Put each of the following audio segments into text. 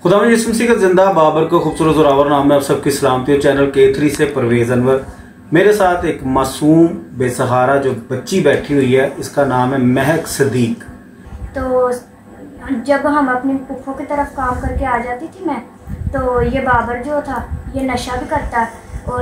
खुदा में यीशु मसीह का जिंदा बाबर को खूबसूरत जोरावर नाम में आप सबकी सलामती। चैनल K3 से परवेज अनवर। मेरे साथ एक मासूम बेसहारा जो बच्ची बैठी हुई है, इसका नाम है महक सदीक। तो जब हम अपनी पुप्पो की तरफ काम करके आ जाती थी मैं, तो ये बाबर जो था ये नशा भी करता है और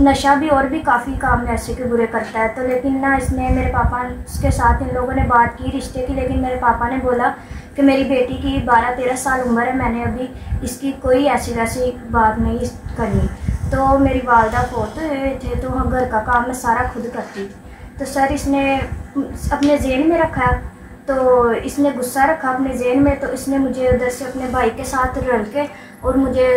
नशा भी और भी काफ़ी काम ऐसे के बुरे करता है। तो लेकिन ना इसने मेरे पापा के साथ इन लोगों ने बात की रिश्ते की, लेकिन मेरे पापा ने बोला कि मेरी बेटी की 12-13 साल उम्र है, मैंने अभी इसकी कोई ऐसी वैसी बात नहीं करनी। तो मेरी वालदा फोत हुए थे, तो हम घर का काम मैं सारा खुद करती थी। तो सर इसने अपने जेहन में रखा, तो इसने गुस्सा रखा अपने जेहन में, तो इसने मुझे उधर से अपने भाई के साथ रल के और मुझे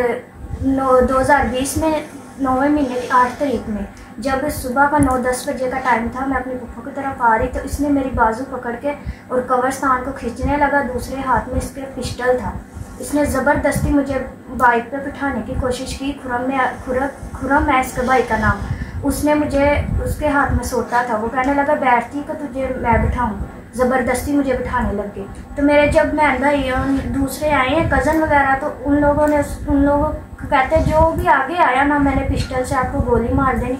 2020 में 9वें महीने की 8 तारीख में जब सुबह का 9-10 बजे का टाइम था, मैं अपनी पुप्पो की तरफ आ रही, तो इसने मेरी बाजू पकड़ के और कब्रिस्तान को खींचने लगा। दूसरे हाथ में इसके पिस्टल था। इसने ज़बरदस्ती मुझे बाइक पे बिठाने की कोशिश की। खुरम है इसके भाई का नाम। उसने मुझे उसके हाथ में सोता था, वो कहने लगा बैठती कि तुझे मैं बिठाऊँ, ज़बरदस्ती मुझे बिठाने लग गई। तो मेरे जब बहन भाई दूसरे आए हैं कज़न वगैरह, तो उन लोगों को कहते जो भी आगे आया ना, मैंने पिस्टल से आपको गोली मार देनी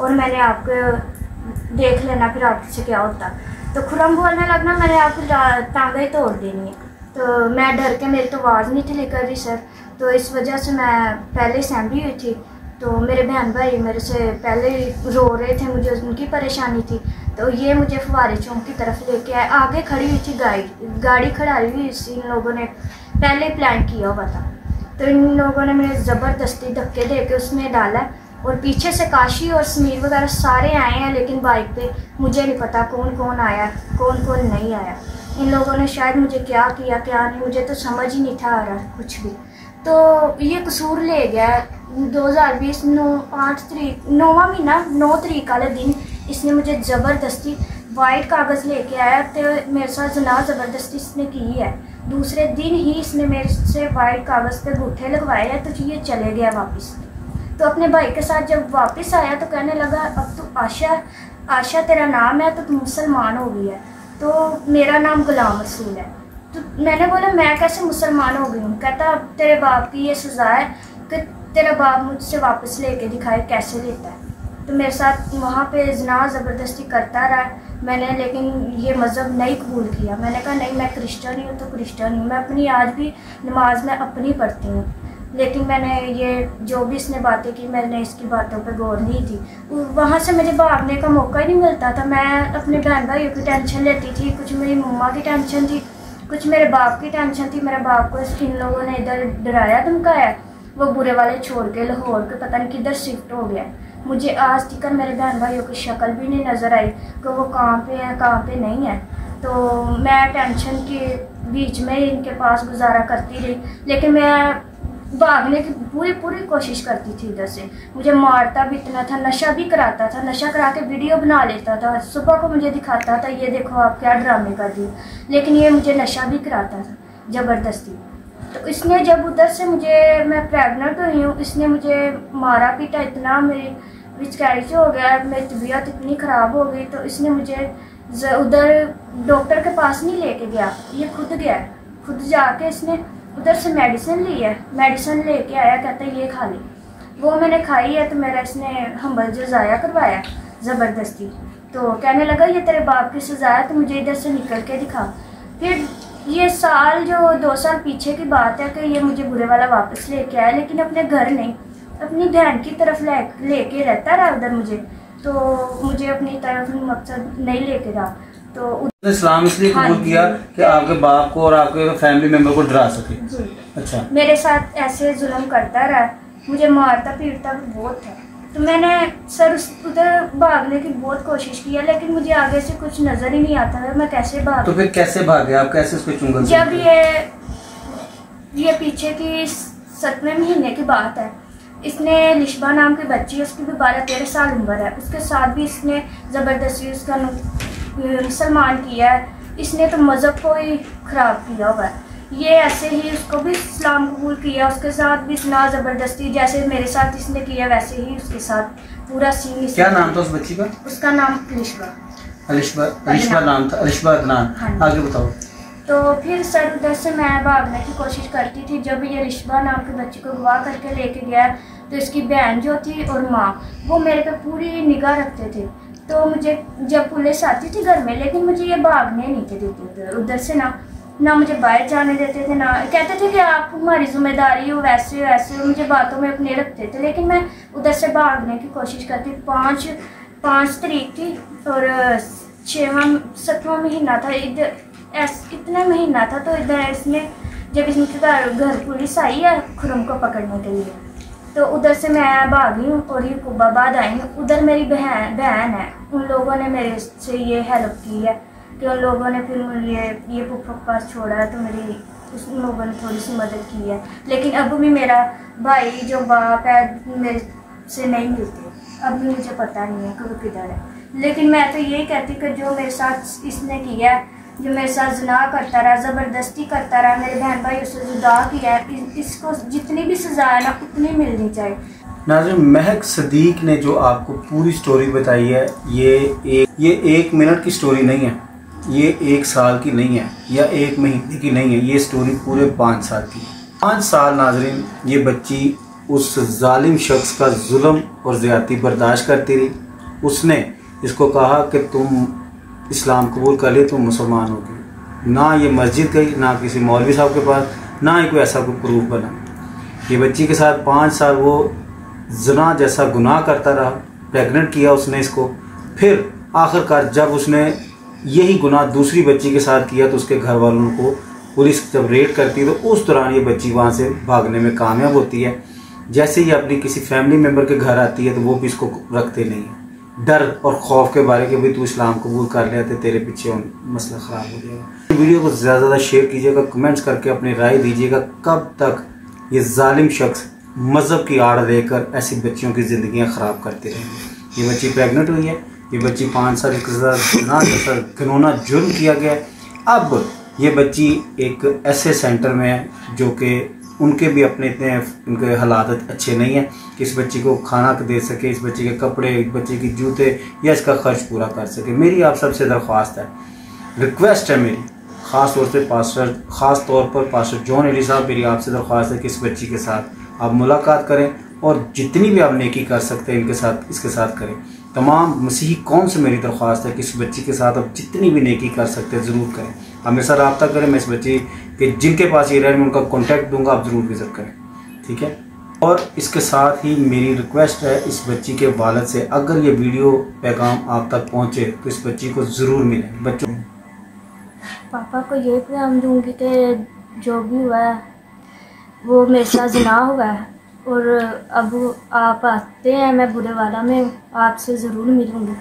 और मैंने आपको देख लेना फिर आपसे क्या होता। तो खुरम बोलने लगना मैंने आपको टांगें तोड़ देनी है। तो मैं डर के, मेरी तो आवाज़ नहीं थी लेकर रही सर, तो इस वजह से मैं पहले सहमी हुई थी। तो मेरे बहन भाई मेरे से पहले रो रहे थे, मुझे उनकी परेशानी थी। तो ये मुझे फुवारे चौक की तरफ लेके आए। आगे खड़ी हुई थी गाड़ी खड़ी हुई, इन लोगों ने पहले प्लान किया हुआ था। तो इन लोगों ने मुझे ज़बरदस्ती धक्के दे के उसमें डाला और पीछे से काशी और समीर वगैरह सारे आए हैं, लेकिन बाइक पे मुझे नहीं पता कौन कौन आया कौन कौन नहीं आया। इन लोगों ने शायद मुझे क्या किया क्या नहीं, मुझे तो समझ ही नहीं था आ रहा कुछ भी। तो ये कसूर ले गया 2020 9वां महीना 9 तारीख वाले दिन इसने मुझे ज़बरदस्ती वाइट कागज़ लेके आया, तो मेरे साथ जना ज़बरदस्ती इसने की है। दूसरे दिन ही इसने मेरे से वाइट कागज़ पे अंगूठे लगवाए हैं, तो ये चले गया वापस। तो अपने भाई के साथ जब वापस आया तो कहने लगा अब तो आशा तेरा नाम है, तो तू मुसलमान हो गई है। तो मेरा नाम गुलाम रसूल है। तो मैंने बोला मैं कैसे मुसलमान हो गई हूँ? कहता अब तेरे बाप की ये सज़ा है कि तेरा बाप मुझसे वापस लेके दिखाए कैसे लेता है। तो मेरे साथ वहाँ पे जना ज़बरदस्ती करता रहा मैंने, लेकिन ये मज़हब नहीं कबूल किया। मैंने कहा नहीं, मैं क्रिश्चियन हूँ तो क्रिश्चियन हूँ, मैं अपनी आज भी नमाज में अपनी पढ़ती हूँ। लेकिन मैंने ये जो भी इसने बातें की, मैंने इसकी बातों पे गौर नहीं की। वहाँ से मुझे भागने का मौका ही नहीं मिलता था। मैं अपने बहन भाइयों की टेंशन लेती थी, कुछ मेरी मम्मा की टेंशन थी, कुछ मेरे बाप की टेंशन थी। मेरे बाप को इन लोगों ने इधर डराया धमकाया, वो बुरे वाले छोड़ के लाहौर के पता नहीं किधर शिफ्ट हो गया। मुझे आज तक मेरे बहन भाइयों की शक्ल भी नहीं नज़र आई कि वो कहाँ पे है कहाँ पे नहीं है। तो मैं टेंशन के बीच में इनके पास गुजारा करती रही, लेकिन मैं भागने की पूरी कोशिश करती थी इधर से। मुझे मारता भी इतना था, नशा भी कराता था, नशा करा के वीडियो बना लेता था, सुबह को मुझे दिखाता था ये देखो आप क्या ड्रामे कर दिए। लेकिन ये मुझे नशा भी कराता था ज़बरदस्ती। तो इसने जब उधर से मैं प्रेग्नेंट हुई हूँ, इसने मुझे मारा पीटा इतना, मेरी मिसकैरेज हो गया, मेरी तबीयत इतनी ख़राब हो गई। तो इसने मुझे उधर डॉक्टर के पास नहीं लेके गया, ये खुद गया। खुद जाके इसने उधर से मेडिसिन ली है, मेडिसिन लेके आया, कहता है ये खा ली। वो मैंने खाई है, तो मेरा इसने हमल ज़ाया करवाया ज़बरदस्ती। तो कहने लगा ये तेरे बाप की सज़ा है, तो मुझे इधर से निकल के दिखा। फिर ये साल जो 2 साल पीछे की बात है कि ये मुझे बुरे वाला वापस लेके आया, लेकिन अपने घर नहीं, अपनी बहन की तरफ लेके रहता रहा उधर मुझे। तो मुझे अपनी तरफ मकसद नहीं लेके रहा। तो इस्लाम इसलिए कबूल किया कि आपके बाप को और आपके फैमिली मेंबर को डरा सके। अच्छा, मेरे साथ ऐसे जुल्म करता रहा, मुझे मारता पीटता भी बहुत था। तो मैंने सर उधर भागने की बहुत कोशिश किया, लेकिन मुझे आगे से कुछ नजर ही नहीं आता था, मैं कैसे भाग। तो फिर कैसे भागे आप, कैसे उसको चुंगल? जब ये पीछे की 7वें महीने की बात है, इसने लिशबा नाम की बच्ची, उसकी भी 12-13 साल उम्र है, उसके साथ भी इसने ज़बरदस्ती उसका मुसलमान किया है। इसने तो मज़हब को ही ख़राब किया हुआ है। ये ऐसे ही उसको भी इस्लाम कबूल किया, उसके साथ भी इतना ज़बरदस्ती जैसे मेरे साथ इसने किया वैसे ही उसके साथ पूरा सीन। क्या नाम था उस बच्ची का? उसका नाम लिशबा नाम था, अदनान। आगे बताओ। तो फिर सर उधर से मैं भागने की कोशिश करती थी। जब ये रिश्बा नाम के बच्चे को अगवा करके लेके गया तो इसकी बहन जो थी और माँ वो मेरे पे पूरी निगाह रखते थे। तो मुझे जब पुलिस आती थी घर में, लेकिन मुझे ये भागने नहीं थे देते उधर से, ना मुझे बाहर जाने देते थे, ना कहते थे कि आप हमारी जिम्मेदारी हो, वैसे वैसे मुझे बातों में अपने रखते थे। लेकिन मैं उधर से भागने की कोशिश करती। 5 तारीख थी और 7वां महीना था, इधर इतना महीना था। तो इधर इसने जब इसके घर पुलिस आई है खुरम को पकड़ने के लिए, तो उधर से मैं भागी हूँ और यकूबाबाद आई हूँ। उधर मेरी बहन है, उन लोगों ने मेरे से ये हेल्प की है कि उन लोगों ने फिर ये पुप्पो के पास छोड़ा है, तो मेरी उन लोगों ने थोड़ी सी मदद की है। लेकिन अब भी मेरा भाई जो बाप है मेरे से नहीं मिलते, अब भी मुझे पता नहीं है कि वो किधर है। लेकिन मैं तो यही कहती कि जो मेरे साथ इसने किया है, जो मेरे साथ ज़िना करता रहा, ज़बरदस्ती करता रहा, मेरे बहन भाई उससे जुदा किया है, इसको जितनी भी सज़ा है ना उतनी मिलनी चाहिए। नाज़रीन, महक सदीक ने जो आपको पूरी स्टोरी बताई है, ये 1 मिनट की स्टोरी नहीं है, ये 1 साल की नहीं है या 1 महीने की नहीं है, ये स्टोरी पूरे 5 साल की है। 5 साल नाज़रीन ये बच्ची उस जालिम शख्स का जुल्म और ज़्यादती बर्दाश्त करती रही। उसने इसको कहा कि तुम इस्लाम कबूल कर ले, तुम मुसलमान होगी। ना ये मस्जिद गई, ना किसी मौलवी साहब के पास, ना ही कोई ऐसा कोई प्रूफ बना। ये बच्ची के साथ 5 साल वो ज़िना जैसा गुनाह करता रहा, प्रेग्नेंट किया उसने इसको। फिर आखिरकार जब उसने यही गुनाह दूसरी बच्ची के साथ किया तो उसके घर वालों को पुलिस जब रेड करती है तो उस दौरान ये बच्ची वहाँ से भागने में कामयाब होती है। जैसे ही अपनी किसी फैमिली मेम्बर के घर आती है तो वो भी इसको रखते नहीं है, डर और खौफ के बारे के भी तू इस्लाम कबूल कर लिया तो तेरे पीछे मसला ख़राब हो जाएगा। वीडियो को ज़्यादा से ज़्यादा शेयर कीजिएगा, कमेंट्स करके अपनी राय दीजिएगा। कब तक ये जालिम शख्स मज़हब की आड़ लेकर ऐसी बच्चियों की ज़िंदगियाँ ख़राब करते रहेंगे। ये बच्ची प्रेग्नेंट हुई है, ये बच्ची 5 साल के साथ घिनौना जुर्म किया गया। अब ये बच्ची एक ऐसे सेंटर में है जो कि उनके भी अपने इतने उनके हालात अच्छे नहीं हैं कि इस बच्ची को खाना दे सके, इस बच्ची के कपड़े, इस बच्ची की जूते या इसका खर्च पूरा कर सके। मेरी आप सबसे दरख्वास्त है, रिक्वेस्ट है मेरी, ख़ास तौर पर पास्टर जॉन एली साहब, मेरी आपसे दरख्वास्त है कि इस बच्ची के साथ आप मुलाकात करें और जितनी भी आप नेकी कर सकते हैं इसके साथ करें। तमाम मसीही कौम से मेरी दरख्वास्त है कि इस बच्ची के साथ आप जितनी भी नेकी कर सकते हैं ज़रूर करें। आप मेरे साथ रब्ता करें, मैं इस बच्ची के जिनके पास ये रहे मैं उनका कॉन्टैक्ट दूंगा, आप ज़रूर विज़िट करें, ठीक है। और इसके साथ ही मेरी रिक्वेस्ट है इस बच्ची के वालिद से, अगर ये वीडियो पैगाम आप तक पहुँचे तो इस बच्ची को ज़रूर मिले। बच्चों पापा को ये पैगाम दूंगी कि जो भी हुआ है वो मेरे साथ ज़िना हुआ है और अब आप आते हैं, मैं बुरे वाला में आपसे ज़रूर मिलूँगी।